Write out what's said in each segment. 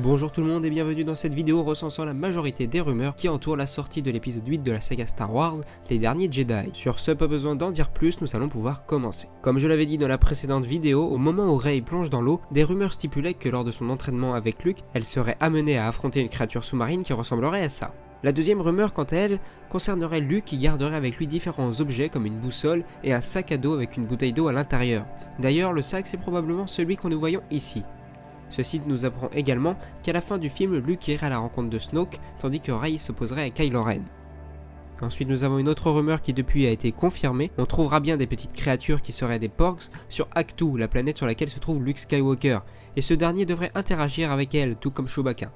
Bonjour tout le monde et bienvenue dans cette vidéo recensant la majorité des rumeurs qui entourent la sortie de l'épisode 8 de la saga Star Wars, les derniers Jedi. Sur ce, pas besoin d'en dire plus, nous allons pouvoir commencer. Comme je l'avais dit dans la précédente vidéo, au moment où Rey plonge dans l'eau, des rumeurs stipulaient que lors de son entraînement avec Luke, elle serait amenée à affronter une créature sous-marine qui ressemblerait à ça. La deuxième rumeur, quant à elle, concernerait Luke qui garderait avec lui différents objets comme une boussole et un sac à dos avec une bouteille d'eau à l'intérieur. D'ailleurs, le sac c'est probablement celui que nous voyons ici. Ceci nous apprend également qu'à la fin du film, Luke irait à la rencontre de Snoke, tandis que Rey s'opposerait à Kylo Ren. Ensuite, nous avons une autre rumeur qui depuis a été confirmée. On trouvera bien des petites créatures qui seraient des Porgs sur Ahch-To, la planète sur laquelle se trouve Luke Skywalker, et ce dernier devrait interagir avec elle, tout comme Chewbacca.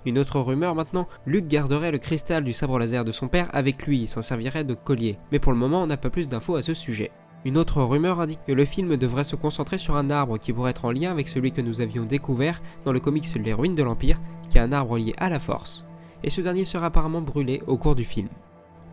Une autre rumeur maintenant, Luke garderait le cristal du sabre laser de son père avec lui, il s'en servirait de collier. Mais pour le moment, on n'a pas plus d'infos à ce sujet. Une autre rumeur indique que le film devrait se concentrer sur un arbre qui pourrait être en lien avec celui que nous avions découvert dans le comics Les Ruines de l'Empire, qui est un arbre lié à la Force. Et ce dernier sera apparemment brûlé au cours du film.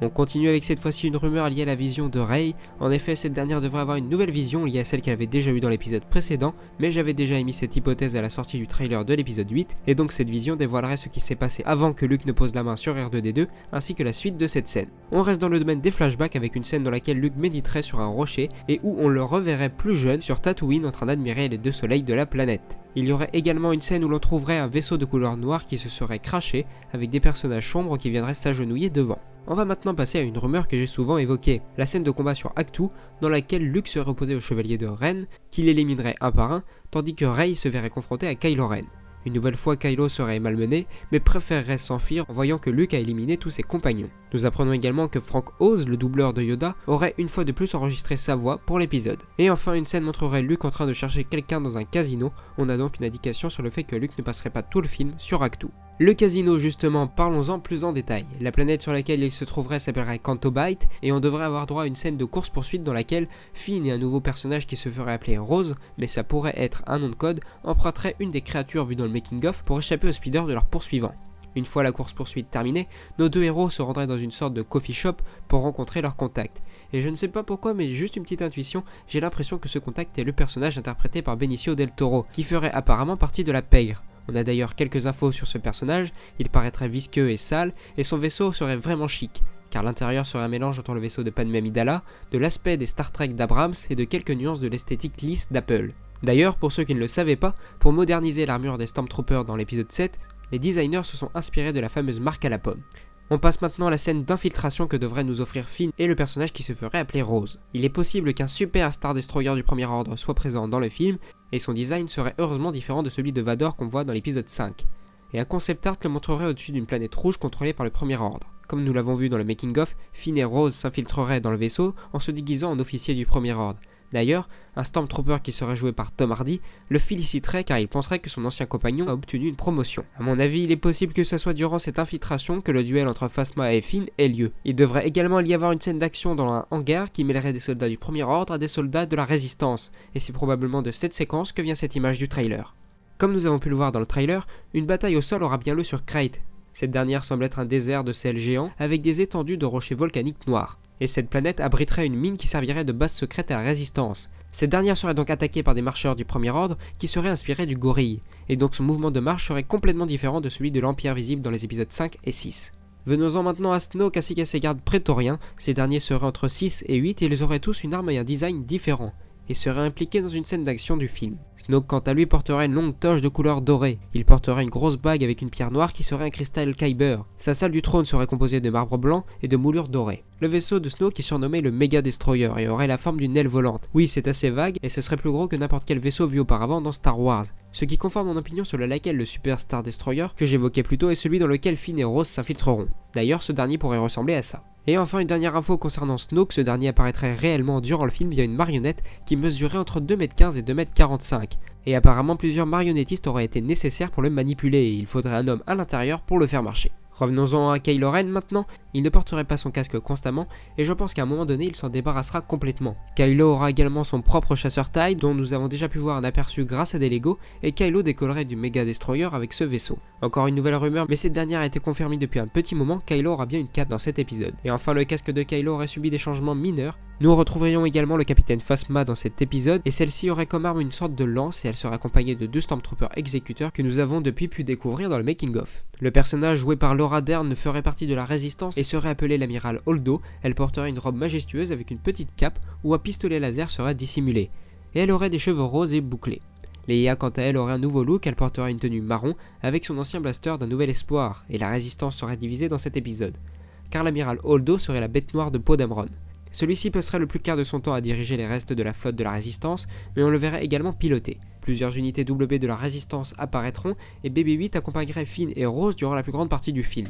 On continue avec cette fois-ci une rumeur liée à la vision de Rey. En effet, cette dernière devrait avoir une nouvelle vision liée à celle qu'elle avait déjà eue dans l'épisode précédent, mais j'avais déjà émis cette hypothèse à la sortie du trailer de l'épisode 8, et donc cette vision dévoilerait ce qui s'est passé avant que Luke ne pose la main sur R2-D2, ainsi que la suite de cette scène. On reste dans le domaine des flashbacks avec une scène dans laquelle Luke méditerait sur un rocher, et où on le reverrait plus jeune sur Tatooine en train d'admirer les deux soleils de la planète. Il y aurait également une scène où l'on trouverait un vaisseau de couleur noire qui se serait crashé, avec des personnages sombres qui viendraient s'agenouiller devant. On va maintenant passer à une rumeur que j'ai souvent évoquée, la scène de combat sur Ahch-To, dans laquelle Luke serait opposé au chevalier de Ren, qui l'éliminerait un par un, tandis que Rey se verrait confronté à Kylo Ren. Une nouvelle fois, Kylo serait malmené, mais préférerait s'enfuir en voyant que Luke a éliminé tous ses compagnons. Nous apprenons également que Frank Oz, le doubleur de Yoda, aurait une fois de plus enregistré sa voix pour l'épisode. Et enfin, une scène montrerait Luke en train de chercher quelqu'un dans un casino. On a donc une indication sur le fait que Luke ne passerait pas tout le film sur Ahch-To. Le casino justement, parlons-en plus en détail. La planète sur laquelle il se trouverait s'appellerait Canto Bight, et on devrait avoir droit à une scène de course-poursuite dans laquelle Finn et un nouveau personnage qui se ferait appeler Rose, mais ça pourrait être un nom de code, emprunteraient une des créatures vues dans le making-of pour échapper au speeder de leur poursuivant. Une fois la course-poursuite terminée, nos deux héros se rendraient dans une sorte de coffee shop pour rencontrer leur contact. Et je ne sais pas pourquoi, mais juste une petite intuition, j'ai l'impression que ce contact est le personnage interprété par Benicio del Toro, qui ferait apparemment partie de la pègre. On a d'ailleurs quelques infos sur ce personnage, il paraîtrait visqueux et sale, et son vaisseau serait vraiment chic, car l'intérieur serait un mélange entre le vaisseau de Padmé Amidala, de l'aspect des Star Trek d'Abrams et de quelques nuances de l'esthétique lisse d'Apple. D'ailleurs, pour ceux qui ne le savaient pas, pour moderniser l'armure des Stormtroopers dans l'épisode 7, les designers se sont inspirés de la fameuse marque à la pomme. On passe maintenant à la scène d'infiltration que devrait nous offrir Finn et le personnage qui se ferait appeler Rose. Il est possible qu'un super Star Destroyer du premier ordre soit présent dans le film, et son design serait heureusement différent de celui de Vador qu'on voit dans l'épisode 5. Et un concept art le montrerait au-dessus d'une planète rouge contrôlée par le premier ordre. Comme nous l'avons vu dans le making-of, Finn et Rose s'infiltreraient dans le vaisseau en se déguisant en officier du premier ordre. D'ailleurs, un Stormtrooper qui serait joué par Tom Hardy le féliciterait car il penserait que son ancien compagnon a obtenu une promotion. A mon avis, il est possible que ce soit durant cette infiltration que le duel entre Phasma et Finn ait lieu. Il devrait également y avoir une scène d'action dans un hangar qui mêlerait des soldats du premier ordre à des soldats de la résistance, et c'est probablement de cette séquence que vient cette image du trailer. Comme nous avons pu le voir dans le trailer, une bataille au sol aura bien lieu sur Crait. Cette dernière semble être un désert de sel géant avec des étendues de rochers volcaniques noirs. Et cette planète abriterait une mine qui servirait de base secrète à la résistance. Cette dernière serait donc attaquée par des marcheurs du premier ordre qui seraient inspirés du gorille, et donc son mouvement de marche serait complètement différent de celui de l'Empire visible dans les épisodes 5 et 6. Venons-en maintenant à Snoke ainsi qu'à ses gardes prétoriens. Ces derniers seraient entre 6 et 8 et ils auraient tous une arme et un design différents, et serait impliqué dans une scène d'action du film. Snoke quant à lui porterait une longue toge de couleur dorée, il porterait une grosse bague avec une pierre noire qui serait un cristal Kyber. Sa salle du trône serait composée de marbre blanc et de moulures dorées. Le vaisseau de Snoke est surnommé le Mega Destroyer et aurait la forme d'une aile volante. Oui, c'est assez vague et ce serait plus gros que n'importe quel vaisseau vu auparavant dans Star Wars. Ce qui conforme mon opinion sur laquelle le Super Star Destroyer que j'évoquais plus tôt est celui dans lequel Finn et Rose s'infiltreront. D'ailleurs, ce dernier pourrait ressembler à ça. Et enfin une dernière info concernant Snoke, ce dernier apparaîtrait réellement durant le film via une marionnette qui mesurait entre 2m15 et 2m45. Et apparemment plusieurs marionnettistes auraient été nécessaires pour le manipuler et il faudrait un homme à l'intérieur pour le faire marcher. Revenons-en à Kylo Ren maintenant, il ne porterait pas son casque constamment et je pense qu'à un moment donné il s'en débarrassera complètement. Kylo aura également son propre chasseur TIE dont nous avons déjà pu voir un aperçu grâce à des Lego et Kylo décollerait du Mega Destroyer avec ce vaisseau. Encore une nouvelle rumeur mais cette dernière a été confirmée depuis un petit moment, Kylo aura bien une cape dans cet épisode. Et enfin le casque de Kylo aurait subi des changements mineurs, Nous retrouverions également le capitaine Phasma dans cet épisode, et celle-ci aurait comme arme une sorte de lance et elle serait accompagnée de 2 Stormtroopers exécuteurs que nous avons depuis pu découvrir dans le making-of. Le personnage joué par Laura Dern ferait partie de la Résistance et serait appelée l'amiral Holdo. Elle porterait une robe majestueuse avec une petite cape où un pistolet laser serait dissimulé, et elle aurait des cheveux roses et bouclés. Leia quant à elle aurait un nouveau look, elle porterait une tenue marron avec son ancien blaster d'un nouvel espoir, et la Résistance serait divisée dans cet épisode, car l'amiral Holdo serait la bête noire de Poe Dameron. Celui-ci passerait le plus clair de son temps à diriger les restes de la flotte de la Résistance, mais on le verrait également piloter. Plusieurs unités WB de la Résistance apparaîtront et BB-8 accompagnerait Finn et Rose durant la plus grande partie du film.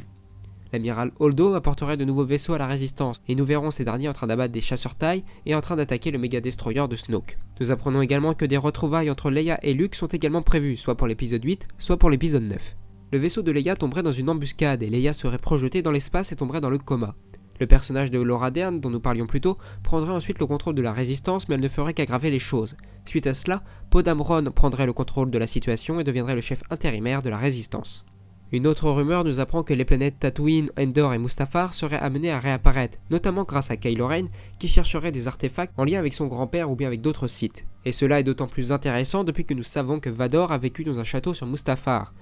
L'amiral Holdo apporterait de nouveaux vaisseaux à la Résistance, et nous verrons ces derniers en train d'abattre des chasseurs TIE et en train d'attaquer le méga destroyer de Snoke. Nous apprenons également que des retrouvailles entre Leia et Luke sont également prévues, soit pour l'épisode 8, soit pour l'épisode 9. Le vaisseau de Leia tomberait dans une embuscade et Leia serait projetée dans l'espace et tomberait dans le coma. Le personnage de Laura Dern, dont nous parlions plus tôt, prendrait ensuite le contrôle de la Résistance, mais elle ne ferait qu'aggraver les choses. Suite à cela, Poe Dameron prendrait le contrôle de la situation et deviendrait le chef intérimaire de la Résistance. Une autre rumeur nous apprend que les planètes Tatooine, Endor et Mustafar seraient amenées à réapparaître, notamment grâce à Kylo Ren, qui chercherait des artefacts en lien avec son grand-père ou bien avec d'autres Sith. Et cela est d'autant plus intéressant depuis que nous savons que Vador a vécu dans un château sur Mustafar.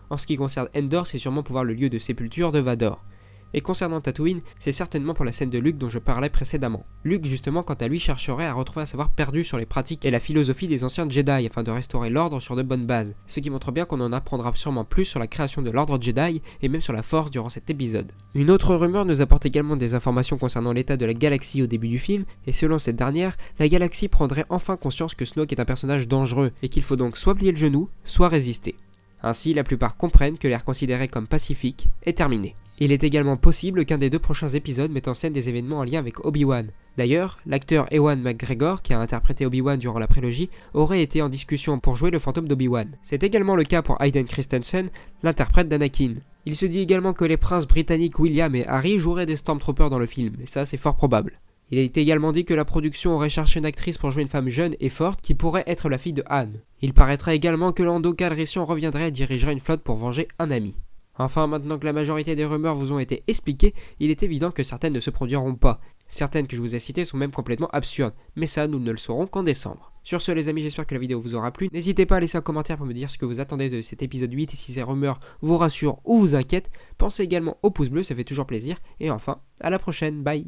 En ce qui concerne Endor, c'est sûrement pour voir le lieu de sépulture de Vador. Et concernant Tatooine, c'est certainement pour la scène de Luke dont je parlais précédemment. Luke justement quant à lui chercherait à retrouver un savoir perdu sur les pratiques et la philosophie des anciens Jedi afin de restaurer l'ordre sur de bonnes bases, ce qui montre bien qu'on en apprendra sûrement plus sur la création de l'ordre Jedi et même sur la Force durant cet épisode. Une autre rumeur nous apporte également des informations concernant l'état de la galaxie au début du film, et selon cette dernière, la galaxie prendrait enfin conscience que Snoke est un personnage dangereux et qu'il faut donc soit plier le genou, soit résister. Ainsi, la plupart comprennent que l'ère considérée comme pacifique est terminée. Il est également possible qu'un des 2 prochains épisodes mette en scène des événements en lien avec Obi-Wan. D'ailleurs, l'acteur Ewan McGregor, qui a interprété Obi-Wan durant la prélogie, aurait été en discussion pour jouer le fantôme d'Obi-Wan. C'est également le cas pour Hayden Christensen, l'interprète d'Anakin. Il se dit également que les princes britanniques William et Harry joueraient des Stormtroopers dans le film, et ça c'est fort probable. Il est également dit que la production aurait cherché une actrice pour jouer une femme jeune et forte qui pourrait être la fille de Han. Il paraîtrait également que Lando Calrissian reviendrait et dirigerait une flotte pour venger un ami. Enfin, maintenant que la majorité des rumeurs vous ont été expliquées, il est évident que certaines ne se produiront pas. Certaines que je vous ai citées sont même complètement absurdes, mais ça nous ne le saurons qu'en décembre. Sur ce les amis, j'espère que la vidéo vous aura plu. N'hésitez pas à laisser un commentaire pour me dire ce que vous attendez de cet épisode 8 et si ces rumeurs vous rassurent ou vous inquiètent. Pensez également au pouce bleu, ça fait toujours plaisir. Et enfin, à la prochaine, bye.